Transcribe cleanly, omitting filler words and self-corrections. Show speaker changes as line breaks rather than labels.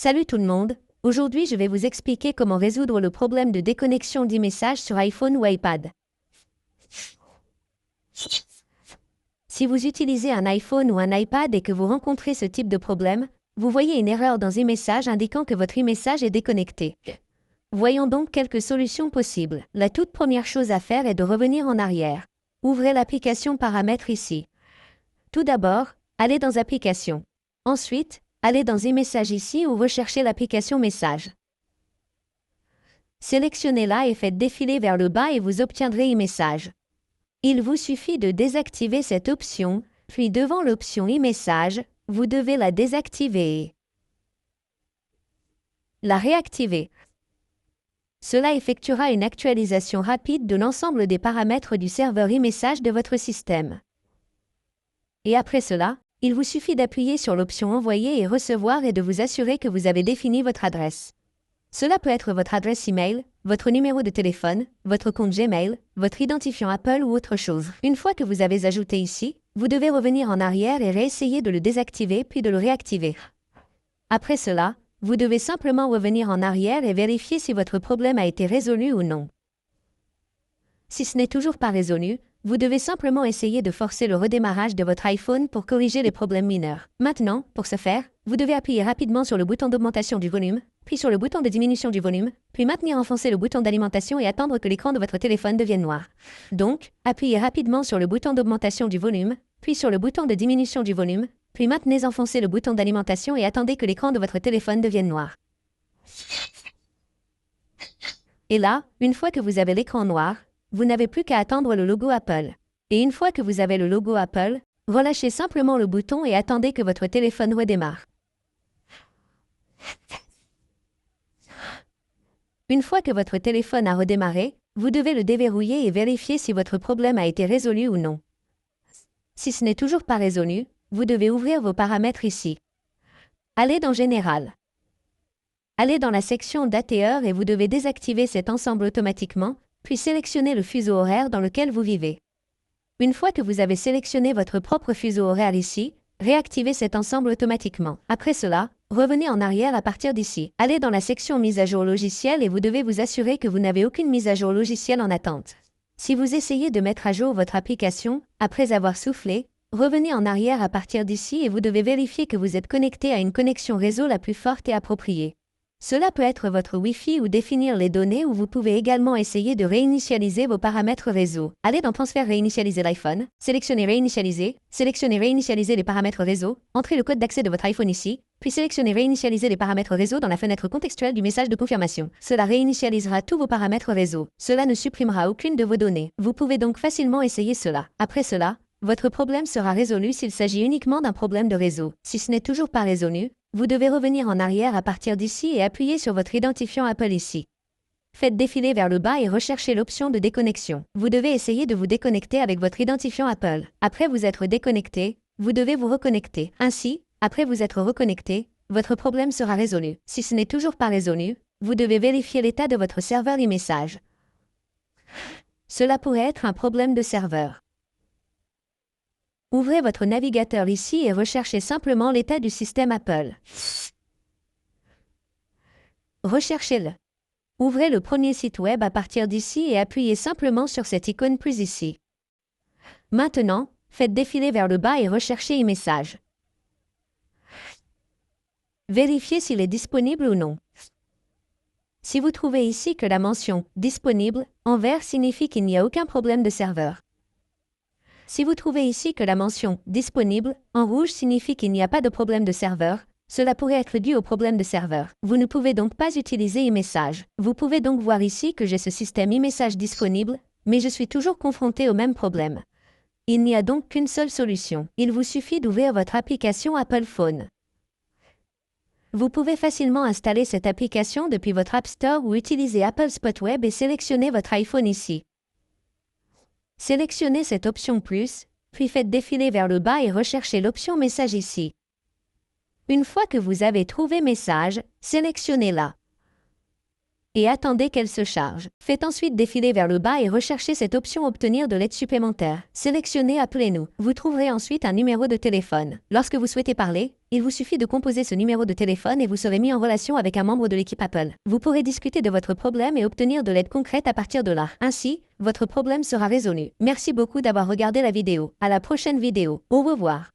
Salut tout le monde, aujourd'hui je vais vous expliquer comment résoudre le problème de déconnexion d'e-messages sur iPhone ou iPad. Si vous utilisez un iPhone ou un iPad et que vous rencontrez ce type de problème, vous voyez une erreur dans e-message indiquant que votre e-message est déconnecté. Voyons donc quelques solutions possibles. La toute première chose à faire est de revenir en arrière. Ouvrez l'application Paramètres ici. Tout d'abord, allez dans Applications. Ensuite, allez dans e-messages ici ou recherchez l'application Messages. Sélectionnez-la et faites défiler vers le bas et vous obtiendrez e-message. Il vous suffit de désactiver cette option, puis devant l'option e-message, vous devez la désactiver et la réactiver. Cela effectuera une actualisation rapide de l'ensemble des paramètres du serveur e-message de votre système. Et après cela, il vous suffit d'appuyer sur l'option Envoyer et recevoir et de vous assurer que vous avez défini votre adresse. Cela peut être votre adresse email, votre numéro de téléphone, votre compte Gmail, votre identifiant Apple ou autre chose. Une fois que vous avez ajouté ici, vous devez revenir en arrière et réessayer de le désactiver puis de le réactiver. Après cela, vous devez simplement revenir en arrière et vérifier si votre problème a été résolu ou non. Si ce n'est toujours pas résolu, vous devez simplement essayer de forcer le redémarrage de votre iPhone pour corriger les problèmes mineurs. Maintenant, pour ce faire, vous devez appuyer rapidement sur le bouton d'augmentation du volume, puis sur le bouton de diminution du volume, puis maintenir enfoncé le bouton d'alimentation et attendre que l'écran de votre téléphone devienne noir. Donc, appuyez rapidement sur le bouton d'augmentation du volume, puis sur le bouton de diminution du volume, puis maintenez enfoncé le bouton d'alimentation et attendez que l'écran de votre téléphone devienne noir. Et là, une fois que vous avez l'écran noir, vous n'avez plus qu'à attendre le logo Apple. Et une fois que vous avez le logo Apple, relâchez simplement le bouton et attendez que votre téléphone redémarre. Une fois que votre téléphone a redémarré, vous devez le déverrouiller et vérifier si votre problème a été résolu ou non. Si ce n'est toujours pas résolu, vous devez ouvrir vos paramètres ici. Allez dans Général. Allez dans la section Date et heure et vous devez désactiver cet ensemble automatiquement, puis sélectionnez le fuseau horaire dans lequel vous vivez. Une fois que vous avez sélectionné votre propre fuseau horaire ici, réactivez cet ensemble automatiquement. Après cela, revenez en arrière à partir d'ici. Allez dans la section Mise à jour logiciel et vous devez vous assurer que vous n'avez aucune mise à jour logicielle en attente. Si vous essayez de mettre à jour votre application, après avoir soufflé, revenez en arrière à partir d'ici et vous devez vérifier que vous êtes connecté à une connexion réseau la plus forte et appropriée. Cela peut être votre Wi-Fi ou définir les données ou vous pouvez également essayer de réinitialiser vos paramètres réseau. Allez dans Transfert réinitialiser l'iPhone, sélectionnez réinitialiser les paramètres réseau, entrez le code d'accès de votre iPhone ici, puis sélectionnez réinitialiser les paramètres réseau dans la fenêtre contextuelle du message de confirmation. Cela réinitialisera tous vos paramètres réseau. Cela ne supprimera aucune de vos données. Vous pouvez donc facilement essayer cela. Après cela, votre problème sera résolu s'il s'agit uniquement d'un problème de réseau. Si ce n'est toujours pas résolu, vous devez revenir en arrière à partir d'ici et appuyer sur votre identifiant Apple ici. Faites défiler vers le bas et recherchez l'option de déconnexion. Vous devez essayer de vous déconnecter avec votre identifiant Apple. Après vous être déconnecté, vous devez vous reconnecter. Ainsi, après vous être reconnecté, votre problème sera résolu. Si ce n'est toujours pas résolu, vous devez vérifier l'état de votre serveur e-message. Cela pourrait être un problème de serveur. Ouvrez votre navigateur ici et recherchez simplement l'état du système Apple. Recherchez-le. Ouvrez le premier site web à partir d'ici et appuyez simplement sur cette icône plus ici. Maintenant, faites défiler vers le bas et recherchez e-message. Vérifiez s'il est disponible ou non. Si vous trouvez ici que la mention « Disponible » en vert signifie qu'il n'y a aucun problème de serveur. Si vous trouvez ici que la mention « Disponible » en rouge signifie qu'il n'y a pas de problème de serveur, cela pourrait être dû au problème de serveur. Vous ne pouvez donc pas utiliser e-message. Vous pouvez donc voir ici que j'ai ce système e-message disponible, mais je suis toujours confronté au même problème. Il n'y a donc qu'une seule solution. Il vous suffit d'ouvrir votre application Apple Phone. Vous pouvez facilement installer cette application depuis votre App Store ou utiliser Apple Spot Web et sélectionner votre iPhone ici. Sélectionnez cette option plus, puis faites défiler vers le bas et recherchez l'option Message ici. Une fois que vous avez trouvé Message, sélectionnez-la. et attendez qu'elle se charge. Faites ensuite défiler vers le bas et recherchez cette option Obtenir de l'aide supplémentaire. Sélectionnez Appelez-nous. Vous trouverez ensuite un numéro de téléphone. Lorsque vous souhaitez parler, il vous suffit de composer ce numéro de téléphone et vous serez mis en relation avec un membre de l'équipe Apple. Vous pourrez discuter de votre problème et obtenir de l'aide concrète à partir de là. Ainsi, votre problème sera résolu. Merci beaucoup d'avoir regardé la vidéo. À la prochaine vidéo. Au revoir.